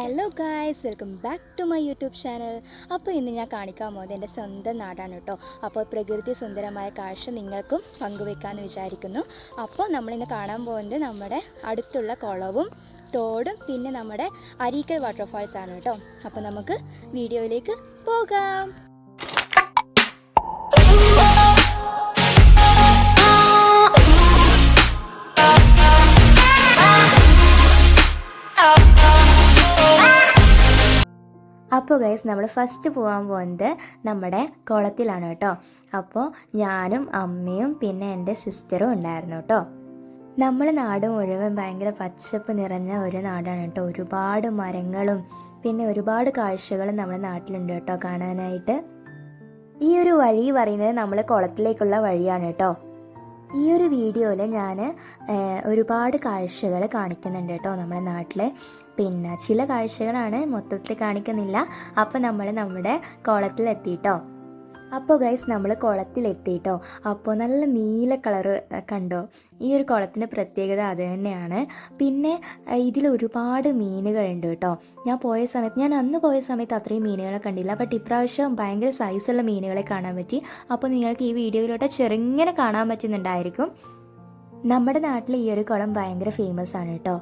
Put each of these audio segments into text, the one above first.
Hello guys, welcome back to my YouTube channel. അപ്പോൾ ഇന്ന് ഞാൻ കാണിക്കാൻ പോകുന്നത് എൻ്റെ സ്വന്തം നാടാണ് കേട്ടോ. അപ്പോൾ പ്രകൃതി സുന്ദരമായ കാഴ്ച നിങ്ങൾക്കും പങ്കുവെക്കാമെന്ന് വിചാരിക്കുന്നു. അപ്പോൾ നമ്മളിന്ന് കാണാൻ പോകുന്നത് നമ്മുടെ അടുത്തുള്ള കുളവും തോടും പിന്നെ നമ്മുടെ അരീക്കൽ വാട്ടർഫാൾസ് ആണ് കേട്ടോ. അപ്പോൾ നമുക്ക് വീഡിയോയിലേക്ക് പോകാം. അപ്പോൾ ഗൈസ്, നമ്മൾ ഫസ്റ്റ് പോകാൻ പോകുന്നത് നമ്മുടെ കുളത്തിലാണ് കേട്ടോ. അപ്പോൾ ഞാനും അമ്മയും പിന്നെ എൻ്റെ സിസ്റ്ററും ഉണ്ടായിരുന്നു കേട്ടോ. നമ്മൾ നാട് മുഴുവൻ ഭയങ്കര പച്ചപ്പ് നിറഞ്ഞ ഒരു നാടാണ് കേട്ടോ. ഒരുപാട് മരങ്ങളും പിന്നെ ഒരുപാട് കാഴ്ചകളും നമ്മുടെ നാട്ടിലുണ്ട് കേട്ടോ കാണാനായിട്ട്. ഈ ഒരു വഴി പറയുന്നത് നമ്മൾ കുളത്തിലേക്കുള്ള വഴിയാണ് കേട്ടോ. ഈ ഒരു വീഡിയോയിൽ ഞാൻ ഒരുപാട് കാഴ്ചകൾ കാണിക്കുന്നുണ്ട് കേട്ടോ നമ്മുടെ നാട്ടിൽ. പിന്നെ ചില കാഴ്ചകളാണ്, മൊത്തത്തിൽ കാണിക്കുന്നില്ല. അപ്പോൾ നമ്മൾ നമ്മുടെ കുളത്തിലെത്തിയിട്ടോ. അപ്പോൾ ഗൈസ്, നമ്മൾ കുളത്തിലെത്തിയിട്ടോ. അപ്പോൾ നല്ല നീല കളറ് കണ്ടോ? ഈ ഒരു കുളത്തിൻ്റെ പ്രത്യേകത അത് തന്നെയാണ്. പിന്നെ ഇതിൽ ഒരുപാട് മീനുകളുണ്ട് കേട്ടോ. ഞാൻ അന്ന് പോയ സമയത്ത് അത്രയും മീനുകളെ കണ്ടില്ല. ബട്ട് ഇപ്രാവശ്യം ഭയങ്കര സൈസുള്ള മീനുകളെ കാണാൻ പറ്റി. അപ്പോൾ നിങ്ങൾക്ക് ഈ വീഡിയോയിലോട്ട് ചെറുങ്ങനെ കാണാൻ പറ്റുന്നുണ്ടായിരിക്കും. നമ്മുടെ നാട്ടിൽ ഈ ഒരു കുളം ഭയങ്കര ഫേമസ് ആണ് കേട്ടോ.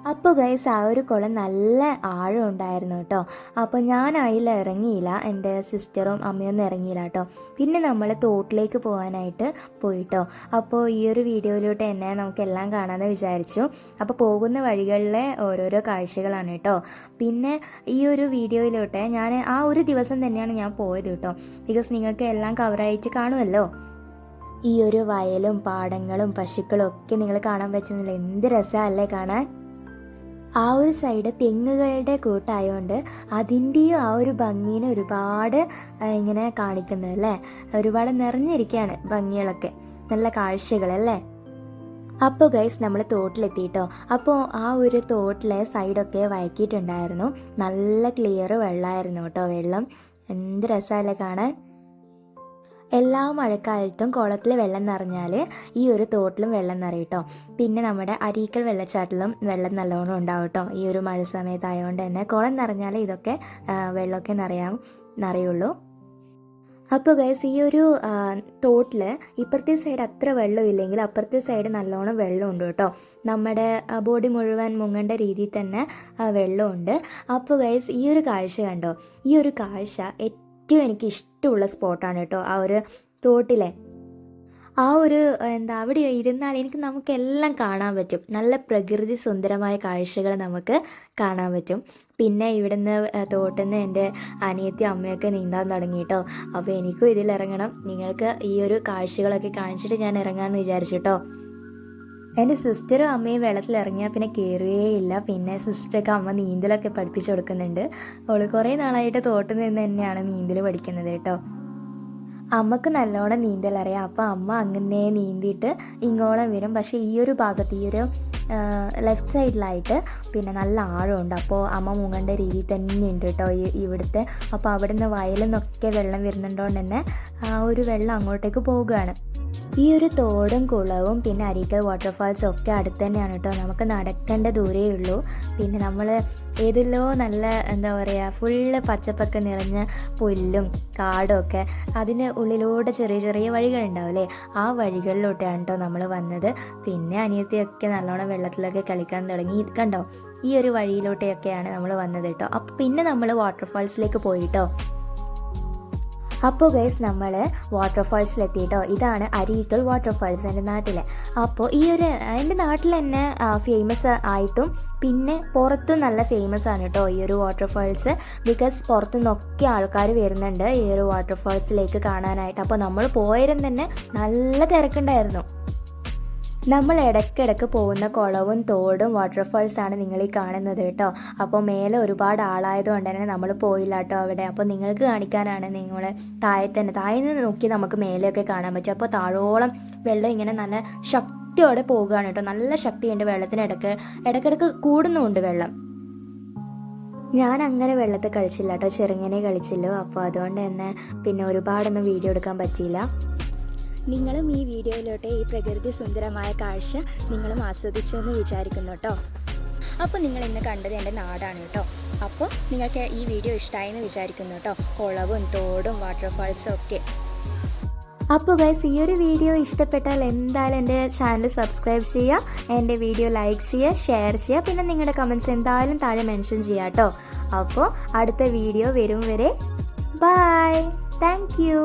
അപ്പോൾ ഗൈസ്, ആ ഒരു കുളം നല്ല ആഴം ഉണ്ടായിരുന്നു കേട്ടോ. അപ്പോൾ ഞാൻ അതിൽ ഇറങ്ങിയില്ല, എൻ്റെ സിസ്റ്ററും അമ്മയൊന്നും ഇറങ്ങിയില്ല കേട്ടോ. പിന്നെ നമ്മൾ തോട്ടിലേക്ക് പോകാനായിട്ട് പോയിട്ടോ. അപ്പോൾ ഈ ഒരു വീഡിയോയിലോട്ട് തന്നെ നമുക്കെല്ലാം കാണാമെന്ന് വിചാരിച്ചു. അപ്പോൾ പോകുന്ന വഴികളിലെ ഓരോരോ കാഴ്ചകളാണ് കേട്ടോ. പിന്നെ ഈ ഒരു വീഡിയോയിലോട്ട് ഞാൻ ആ ഒരു ദിവസം തന്നെയാണ് ഞാൻ പോയത് കേട്ടോ. ബിക്കോസ് നിങ്ങൾക്ക് എല്ലാം കവറായിട്ട് കാണുമല്ലോ. ഈ ഒരു വയലും പാടങ്ങളും പശുക്കളും ഒക്കെ നിങ്ങൾ കാണാൻ പറ്റുന്നില്ല. എന്ത് രസമല്ലേ കാണാൻ. ആ ഒരു സൈഡ് തെങ്ങുകളുടെ കൂട്ടായതുകൊണ്ട് അതിൻ്റെയും ആ ഒരു ഭംഗീനെ ഒരുപാട് ഇങ്ങനെ കാണിക്കുന്നതല്ലേ. ഒരുപാട് നിറഞ്ഞിരിക്കുകയാണ് ഭംഗികളൊക്കെ, നല്ല കാഴ്ചകളല്ലേ. അപ്പോൾ ഗൈസ്, നമ്മൾ തോട്ടിലെത്തിയിട്ടോ. അപ്പോൾ ആ ഒരു തോട്ടിലെ സൈഡൊക്കെ വയക്കിയിട്ടുണ്ടായിരുന്നു. നല്ല ക്ലിയർ വെള്ളമായിരുന്നു കേട്ടോ. വെള്ളം എന്ത് രസമല്ലേ കാണാൻ. എല്ലാ മഴക്കാലത്തും കുളത്തിൽ വെള്ളം നിറഞ്ഞാൽ ഈ ഒരു തോട്ടിലും വെള്ളം നിറയും കേട്ടോ. പിന്നെ നമ്മുടെ അരീക്കൽ വെള്ളച്ചാട്ടിലും വെള്ളം നല്ലോണം ഉണ്ടാവും കേട്ടോ. ഈ ഒരു മഴ സമയത്തായതുകൊണ്ട് തന്നെ കുളം നിറഞ്ഞാൽ ഇതൊക്കെ വെള്ളമൊക്കെ നിറയുള്ളൂ. അപ്പോൾ ഗൈസ്, ഈ ഒരു തോട്ടിൽ ഇപ്പുറത്തെ സൈഡ് അത്ര വെള്ളം ഇല്ലെങ്കിൽ അപ്പുറത്തെ സൈഡ് നല്ലോണം വെള്ളമുണ്ട് കേട്ടോ. നമ്മുടെ ബോഡി മുഴുവൻ മുങ്ങേണ്ട രീതിയിൽ തന്നെ വെള്ളമുണ്ട്. അപ്പോൾ ഗൈസ്, ഈ ഒരു കാഴ്ച കണ്ടോ? ഈ ഒരു കാഴ്ച ഏറ്റവും എനിക്ക് ഇഷ്ടമുള്ള സ്പോട്ടാണ് കേട്ടോ. ആ ഒരു തോട്ടിലെ ആ ഒരു അവിടെ ഇരുന്നാൽ നമുക്കെല്ലാം കാണാൻ പറ്റും. നല്ല പ്രകൃതി സുന്ദരമായ കാഴ്ചകൾ നമുക്ക് കാണാൻ പറ്റും. പിന്നെ ഇവിടുന്ന് തോട്ടിൽ നിന്ന് എൻ്റെ അനിയത്തി അമ്മയൊക്കെ നീന്താൻ തുടങ്ങി കേട്ടോ. അപ്പോൾ എനിക്കും ഇതിലിറങ്ങണം. നിങ്ങൾക്ക് ഈ ഒരു കാഴ്ചകളൊക്കെ കാണിച്ചിട്ട് ഞാൻ ഇറങ്ങാമെന്ന് വിചാരിച്ചു കേട്ടോ. എൻ്റെ സിസ്റ്ററും അമ്മയും വെള്ളത്തിൽ ഇറങ്ങിയാൽ പിന്നെ കയറുകയില്ല. പിന്നെ സിസ്റ്ററൊക്കെ അമ്മ നീന്തലൊക്കെ പഠിപ്പിച്ചു കൊടുക്കുന്നുണ്ട്. അവൾ കുറേ നാളായിട്ട് തോട്ടിൽ നിന്ന് തന്നെയാണ് നീന്തൽ പഠിക്കുന്നത് കേട്ടോ. അമ്മക്ക് നല്ലോണം നീന്തലറിയാം. അപ്പോൾ അമ്മ അങ്ങനെ നീന്തിയിട്ട് ഇങ്ങോളം വരും. പക്ഷേ ഈ ഒരു ഭാഗത്ത്, ഈ ഒരു ലെഫ്റ്റ് സൈഡിലായിട്ട് പിന്നെ നല്ല ആഴമുണ്ട്. അപ്പോൾ അമ്മ മുങ്ങേണ്ട രീതി തന്നെ ഉണ്ട് കേട്ടോ ഇവിടുത്തെ. അപ്പോൾ അവിടെ നിന്ന് വയലിൽ നിന്നൊക്കെ വെള്ളം വരുന്നുണ്ടോണ്ട് തന്നെ ആ ഒരു വെള്ളം അങ്ങോട്ടേക്ക് പോവുകയാണ്. ഈ ഒരു തോടും കുളവും പിന്നെ അരീക്കൽ വാട്ടർഫാൾസും ഒക്കെ അടുത്ത് തന്നെയാണ് കേട്ടോ. നമുക്ക് നടക്കേണ്ട ദൂരേ ഉള്ളൂ. പിന്നെ നമ്മൾ ഏതെല്ലോ നല്ല ഫുള്ള് പച്ചപ്പൊക്കെ നിറഞ്ഞ പുല്ലും കാടും ഒക്കെ, അതിന് ഉള്ളിലൂടെ ചെറിയ ചെറിയ വഴികളുണ്ടാവില്ലേ, ആ വഴികളിലോട്ടാണ് കേട്ടോ നമ്മൾ വന്നത്. പിന്നെ അനിയത്തിയൊക്കെ നല്ലോണം വെള്ളത്തിലൊക്കെ കളിക്കാൻ തുടങ്ങി. കണ്ടോ, ഈ ഒരു വഴിയിലോട്ടൊക്കെയാണ് നമ്മൾ വന്നത് കേട്ടോ. അപ്പോൾ പിന്നെ നമ്മൾ വാട്ടർഫാൾസിലേക്ക് പോയിട്ടോ. അപ്പോൾ ഗൈസ്, നമ്മൾ വാട്ടർഫാൾസിലെത്തിയിട്ടോ. ഇതാണ് അരീക്കൽ വാട്ടർഫാൾസ് എൻ്റെ നാട്ടിലെ. അപ്പോൾ ഈ ഒരു എൻ്റെ നാട്ടിൽ തന്നെ ഫേമസ് ആയിട്ടും പിന്നെ പുറത്തും നല്ല ഫേമസ് ആണ് കേട്ടോ ഈ ഒരു വാട്ടർഫാൾസ്. ബിക്കോസ് പുറത്തു നിന്നൊക്കെ ആൾക്കാർ വരുന്നുണ്ട് ഈ ഒരു വാട്ടർഫാൾസിലേക്ക് കാണാനായിട്ട്. അപ്പോൾ നമ്മൾ പോയതും തന്നെ നല്ല തിരക്കുണ്ടായിരുന്നു. നമ്മൾ ഇടയ്ക്കിടയ്ക്ക് പോകുന്ന കുളവും തോടും വാട്ടർഫാൾസാണ് നിങ്ങൾ ഈ കാണുന്നത് കേട്ടോ. അപ്പോൾ മേലെ ഒരുപാട് ആളായതുകൊണ്ട് തന്നെ നമ്മൾ പോയില്ല കേട്ടോ അവിടെ. അപ്പോൾ നിങ്ങൾക്ക് കാണിക്കാനാണ്. നിങ്ങൾ താഴെ നിന്ന് നോക്കി നമുക്ക് മേലെയൊക്കെ കാണാൻ പറ്റും. അപ്പോൾ താഴോളം വെള്ളം ഇങ്ങനെ നല്ല ശക്തിയോടെ പോകുകയാണ് കേട്ടോ. നല്ല ശക്തിയുണ്ട് വെള്ളത്തിന്. ഇടയ്ക്കിടയ്ക്ക് കൂടുന്നുമുണ്ട് വെള്ളം. ഞാൻ അങ്ങനെ വെള്ളത്തിൽ കളിച്ചില്ല കേട്ടോ, ചെറുങ്ങനെ കളിച്ചുള്ളൂ. അപ്പോൾ അതുകൊണ്ട് തന്നെ പിന്നെ ഒരുപാടൊന്നും വീഡിയോ എടുക്കാൻ പറ്റിയില്ല. നിങ്ങളും ഈ വീഡിയോയിലോട്ട് ഈ പ്രകൃതി സുന്ദരമായ കാഴ്ച നിങ്ങളും ആസ്വദിച്ചെന്ന് വിചാരിക്കുന്നു കേട്ടോ. അപ്പോൾ നിങ്ങൾ ഇന്ന് കണ്ടത് എൻ്റെ നാടാണ് കേട്ടോ. അപ്പോൾ നിങ്ങൾക്ക് ഈ വീഡിയോ ഇഷ്ടമായി എന്ന് വിചാരിക്കുന്നു കേട്ടോ. കുളവും തോടും വാട്ടർഫാൾസും ഒക്കെ. അപ്പോൾ ഗൈസ്, ഈ ഒരു വീഡിയോ ഇഷ്ടപ്പെട്ടാൽ എന്തായാലും എൻ്റെ ചാനൽ സബ്സ്ക്രൈബ് ചെയ്യുക, എൻ്റെ വീഡിയോ ലൈക്ക് ചെയ്യുക, ഷെയർ ചെയ്യുക, പിന്നെ നിങ്ങളുടെ കമൻറ്റ്സ് എന്തായാലും താഴെ മെൻഷൻ ചെയ്യുക കേട്ടോ. അപ്പോൾ അടുത്ത വീഡിയോ വരും വരെ ബൈ. Thank you.